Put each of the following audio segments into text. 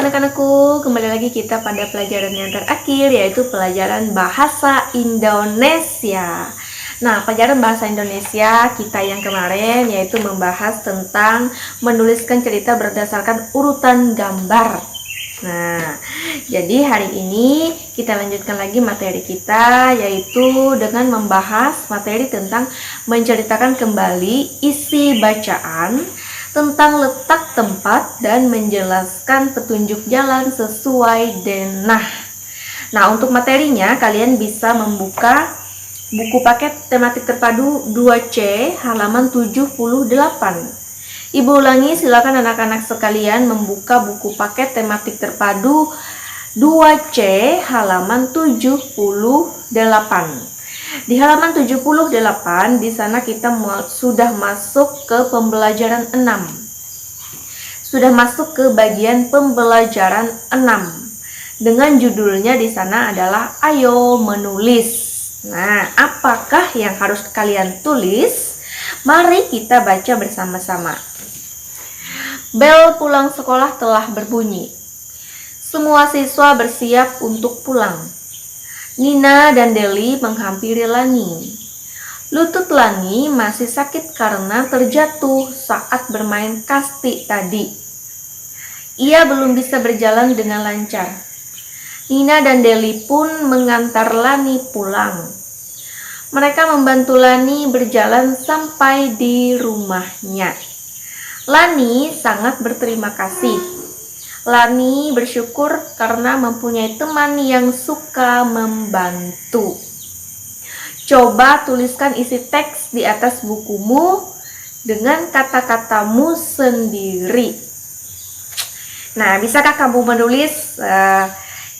anak-anakku, kembali lagi kita pada pelajaran yang terakhir, yaitu pelajaran bahasa Indonesia. Nah, pelajaran bahasa Indonesia kita yang kemarin yaitu membahas tentang menuliskan cerita berdasarkan urutan gambar. Nah, jadi hari ini kita lanjutkan lagi materi kita, yaitu dengan membahas materi tentang menceritakan kembali isi bacaan tentang letak tempat dan menjelaskan petunjuk jalan sesuai denah. Nah, untuk materinya kalian bisa membuka buku paket tematik terpadu 2C halaman 78. Ibu ulangi, silakan anak-anak sekalian membuka buku paket tematik terpadu 2C halaman 78. Di halaman 78 di sana kita sudah masuk ke pembelajaran 6. Sudah masuk ke bagian pembelajaran 6. Dengan judulnya di sana adalah Ayo Menulis. Nah, apakah yang harus kalian tulis? Mari kita baca bersama-sama. Bel pulang sekolah telah berbunyi. Semua siswa bersiap untuk pulang. Nina dan Deli menghampiri Lani. Lutut Lani masih sakit karena terjatuh saat bermain kasti tadi. Ia belum bisa berjalan dengan lancar. Nina dan Deli pun mengantar Lani pulang. Mereka membantu Lani berjalan sampai di rumahnya. Lani sangat berterima kasih. Lani bersyukur karena mempunyai teman yang suka membantu. Coba tuliskan isi teks di atas bukumu dengan kata-katamu sendiri. Nah, bisakah kamu menulis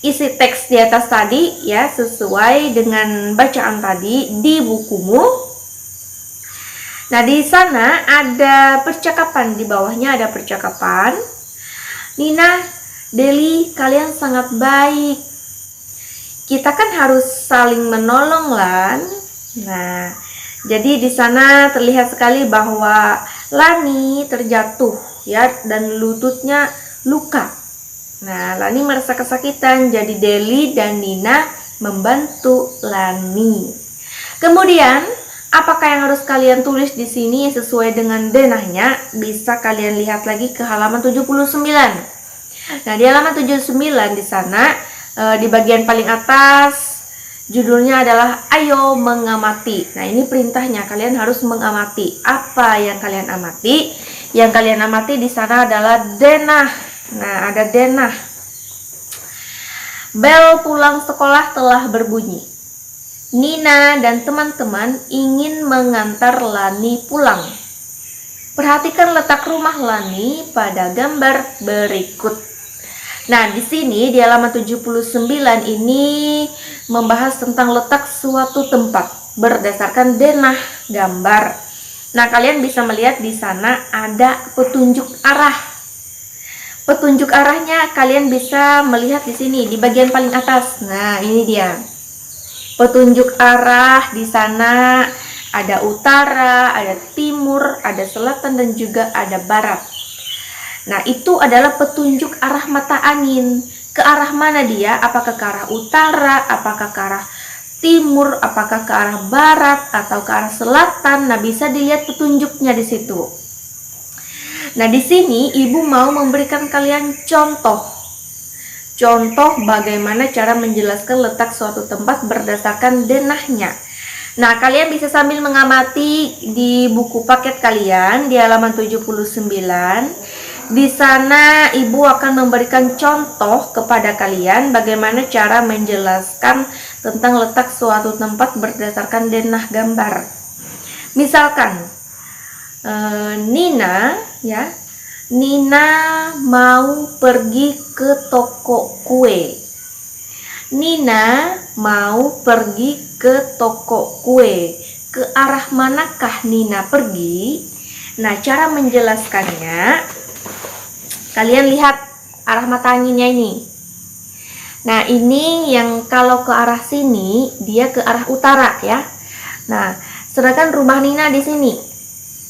isi teks di atas tadi ya sesuai dengan bacaan tadi di bukumu? Nah, di sana ada percakapan, di bawahnya ada percakapan. Nina, Deli, kalian sangat baik. Kita kan harus saling menolong, Lan. Nah, jadi di sana terlihat sekali bahwa Lani terjatuh ya dan lututnya luka. Nah, Lani merasa kesakitan, jadi Deli dan Nina membantu Lani. Kemudian, apakah yang harus kalian tulis di sini sesuai dengan denahnya? Bisa kalian lihat lagi ke halaman 79. Nah, di halaman 79 di sana di bagian paling atas judulnya adalah Ayo Mengamati. Nah, ini perintahnya, kalian harus mengamati. Apa yang kalian amati? Yang kalian amati di sana adalah denah. Nah, ada denah. Bel pulang sekolah telah berbunyi. Nina dan teman-teman ingin mengantar Lani pulang. Perhatikan letak rumah Lani pada gambar berikut. Nah, di sini di halaman 79 ini membahas tentang letak suatu tempat berdasarkan denah gambar. Nah, kalian bisa melihat di sana ada petunjuk arah. Petunjuk arahnya kalian bisa melihat di sini di bagian paling atas. Nah, ini dia. Petunjuk arah di sana ada utara, ada timur, ada selatan dan juga ada barat. Nah, itu adalah petunjuk arah mata angin. Ke arah mana dia? Apakah ke arah utara, apakah ke arah timur, apakah ke arah barat atau ke arah selatan? Nah, bisa dilihat petunjuknya di situ. Nah, di sini ibu mau memberikan kalian contoh bagaimana cara menjelaskan letak suatu tempat berdasarkan denahnya. Nah, kalian bisa sambil mengamati di buku paket kalian di halaman 79. Di sana ibu akan memberikan contoh kepada kalian bagaimana cara menjelaskan tentang letak suatu tempat berdasarkan denah gambar. Misalkan Nina mau pergi ke toko kue. Nina mau pergi ke toko kue. Ke arah manakah Nina pergi? Nah, cara menjelaskannya, kalian lihat arah mata anginnya ini. Nah, ini yang kalau ke arah sini dia ke arah utara ya. Nah, sedangkan rumah Nina di sini.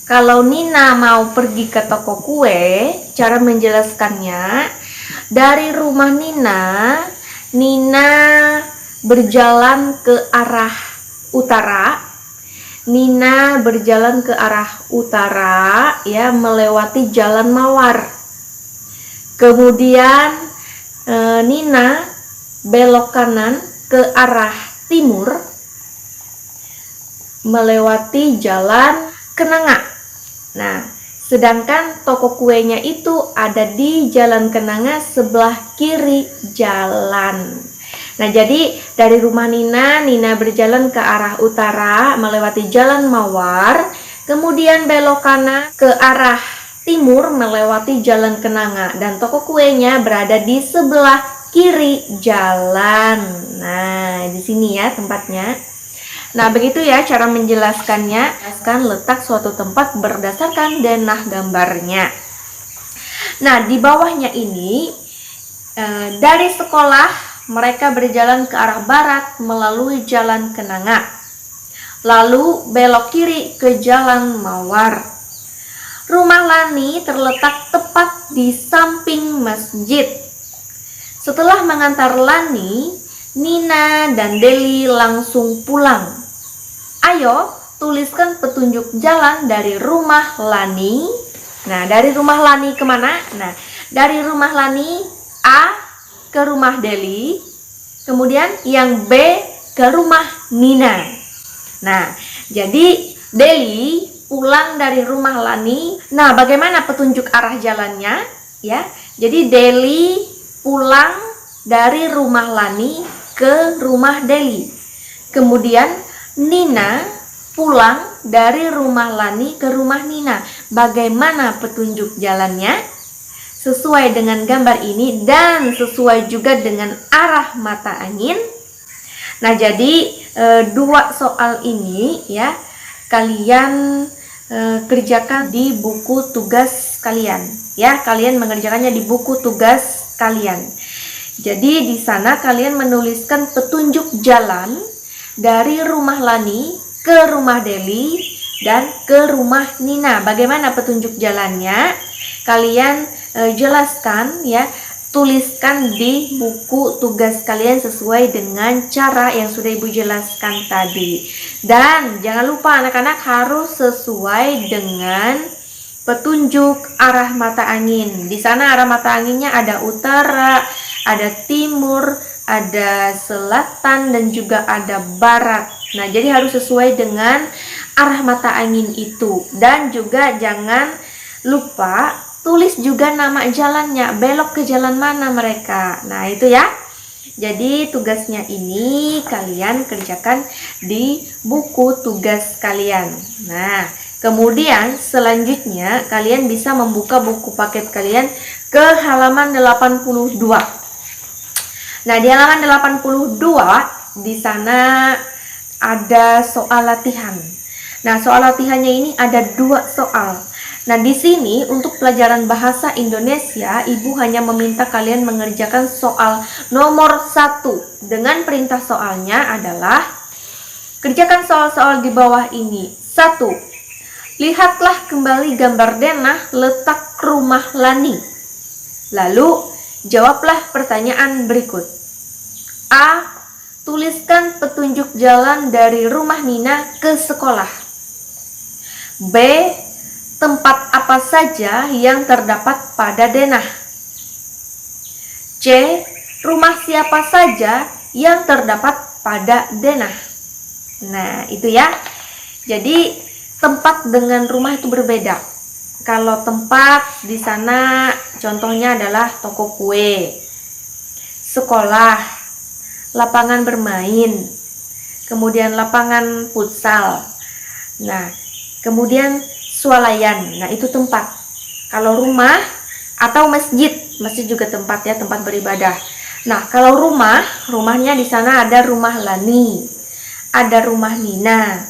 Kalau Nina mau pergi ke toko kue, cara menjelaskannya, dari rumah Nina, Nina berjalan ke arah utara. Nina berjalan ke arah utara, ya, melewati jalan Mawar. Kemudian Nina belok kanan ke arah timur, melewati jalan Kenanga. Nah, sedangkan toko kuenya itu ada di jalan Kenanga sebelah kiri jalan. Nah, jadi dari rumah Nina, Nina berjalan ke arah utara melewati jalan Mawar, kemudian belok kanan ke arah timur melewati jalan Kenanga, dan toko kuenya berada di sebelah kiri jalan. Nah, di sini ya tempatnya. Nah, begitu ya cara menjelaskannya. Jelaskan letak suatu tempat berdasarkan denah gambarnya. Nah, di bawahnya ini dari sekolah mereka berjalan ke arah barat melalui jalan Kenanga, lalu belok kiri ke jalan Mawar. Rumah Lani terletak tepat di samping masjid. Setelah mengantar Lani, Nina dan Deli langsung pulang. Ayo, tuliskan petunjuk jalan dari rumah Lani. Nah, dari rumah Lani kemana? Nah, dari rumah Lani A ke rumah Deli, kemudian yang B ke rumah Nina. Nah, jadi Deli pulang dari rumah Lani. Nah, bagaimana petunjuk arah jalannya? Ya, jadi Deli pulang dari rumah Lani ke rumah Deli. Kemudian Nina pulang dari rumah Lani ke rumah Nina. Bagaimana petunjuk jalannya? Sesuai dengan gambar ini dan sesuai juga dengan arah mata angin. Nah, jadi dua soal ini ya kalian kerjakan di buku tugas kalian. Ya, kalian mengerjakannya di buku tugas kalian. Jadi di sana kalian menuliskan petunjuk jalan dari rumah Lani ke rumah Deli dan ke rumah Nina. Bagaimana petunjuk jalannya? Kalian jelaskan ya, tuliskan di buku tugas kalian sesuai dengan cara yang sudah Ibu jelaskan tadi. Dan jangan lupa anak-anak harus sesuai dengan petunjuk arah mata angin. Di sana arah mata anginnya ada utara, ada timur, ada selatan, dan juga ada barat. Nah, jadi harus sesuai dengan arah mata angin itu. Dan juga jangan lupa tulis juga nama jalannya, belok ke jalan mana mereka. Nah, itu ya. Jadi tugasnya ini kalian kerjakan di buku tugas kalian. Nah, kemudian selanjutnya kalian bisa membuka buku paket kalian ke halaman 82. Nah, di halaman 82 di sana ada soal latihan. Nah, soal latihannya ini ada 2 soal. Nah, di sini untuk pelajaran bahasa Indonesia, Ibu hanya meminta kalian mengerjakan soal nomor 1. Dengan perintah soalnya adalah kerjakan soal-soal di bawah ini. 1. Lihatlah kembali gambar denah letak rumah Lani. Lalu jawablah pertanyaan berikut. A. Tuliskan petunjuk jalan dari rumah Nina ke sekolah. B. Tempat apa saja yang terdapat pada denah. C. Rumah siapa saja yang terdapat pada denah. Nah, itu ya. Jadi tempat dengan rumah itu berbeda. Kalau tempat di sana contohnya adalah toko kue, sekolah, lapangan bermain, kemudian lapangan futsal. Nah, kemudian swalayan. Nah, itu tempat. Kalau rumah atau masjid, masjid juga tempat ya, tempat beribadah. Nah, kalau rumahnya di sana ada rumah Lani, ada rumah Nina,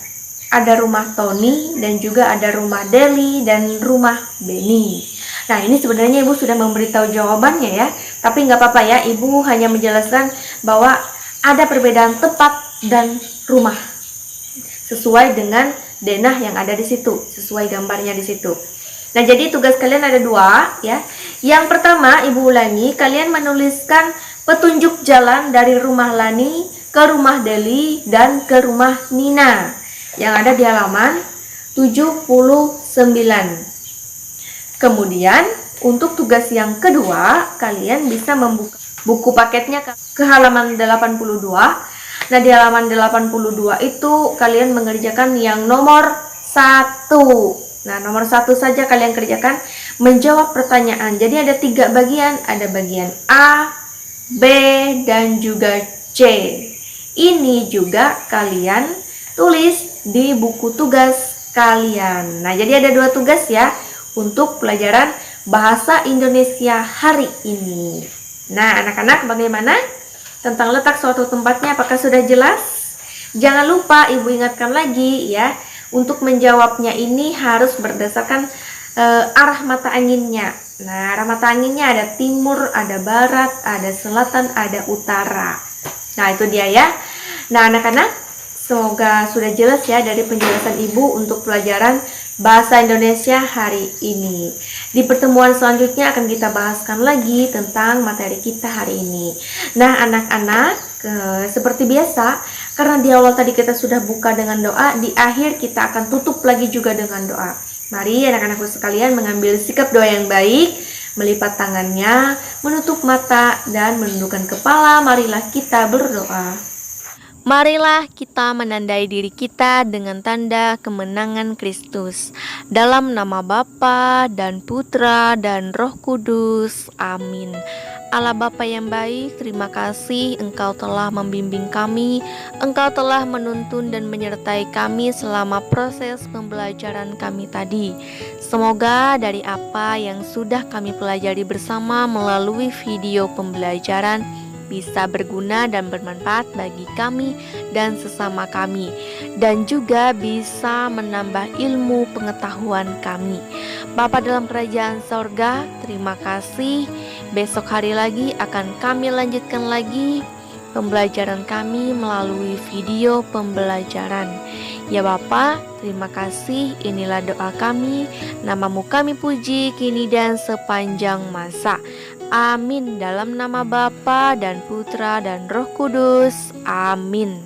ada rumah Tony, dan juga ada rumah Deli dan rumah Beni. Nah, ini sebenarnya Ibu sudah memberitahu jawabannya ya, tapi nggak apa-apa ya, Ibu hanya menjelaskan bahwa ada perbedaan tempat dan rumah sesuai dengan denah yang ada di situ, sesuai gambarnya di situ. Nah, jadi tugas kalian ada 2 ya. Yang pertama, Ibu ulangi, kalian menuliskan petunjuk jalan dari rumah Lani ke rumah Deli dan ke rumah Nina yang ada di halaman 79. Kemudian, untuk tugas yang kedua, kalian bisa membuka buku paketnya ke halaman 82. Nah, di halaman 82 itu kalian mengerjakan yang nomor 1. Nah, nomor 1 saja kalian kerjakan, menjawab pertanyaan. Jadi ada 3 bagian, ada bagian A, B, dan juga C. Ini juga kalian tulis di buku tugas kalian. Nah, jadi ada 2 tugas ya untuk pelajaran bahasa Indonesia hari ini. Nah, anak-anak bagaimana tentang letak suatu tempatnya? Apakah sudah jelas? Jangan lupa Ibu ingatkan lagi ya, untuk menjawabnya ini harus berdasarkan arah mata anginnya. Nah, arah mata anginnya ada timur, ada barat, ada selatan, ada utara. Nah, itu dia ya. Nah, anak-anak, semoga sudah jelas ya dari penjelasan Ibu untuk pelajaran bahasa Indonesia hari ini. Di pertemuan selanjutnya akan kita bahaskan lagi tentang materi kita hari ini. Nah, anak-anak, seperti biasa, karena di awal tadi kita sudah buka dengan doa, di akhir kita akan tutup lagi juga dengan doa. Mari anak-anakku sekalian mengambil sikap doa yang baik, melipat tangannya, menutup mata, dan menundukkan kepala. Marilah kita berdoa. Marilah kita menandai diri kita dengan tanda kemenangan Kristus. Dalam nama Bapa dan Putra dan Roh Kudus. Amin. Allah Bapa yang baik, terima kasih Engkau telah membimbing kami, Engkau telah menuntun dan menyertai kami selama proses pembelajaran kami tadi. Semoga dari apa yang sudah kami pelajari bersama melalui video pembelajaran bisa berguna dan bermanfaat bagi kami dan sesama kami, dan juga bisa menambah ilmu pengetahuan kami. Bapa dalam kerajaan sorga, terima kasih. Besok hari lagi akan kami lanjutkan lagi pembelajaran kami melalui video pembelajaran. Ya Bapa, terima kasih. Inilah doa kami. Namamu kami puji kini dan sepanjang masa. Amin. Dalam nama Bapa dan Putra dan Roh Kudus. Amin.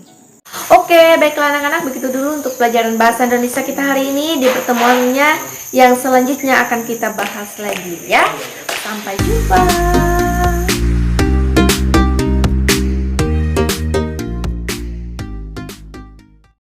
Oke, baiklah anak-anak, begitu dulu untuk pelajaran bahasa Indonesia kita hari ini. Di pertemuannya yang selanjutnya akan kita bahas lagi ya. Sampai jumpa.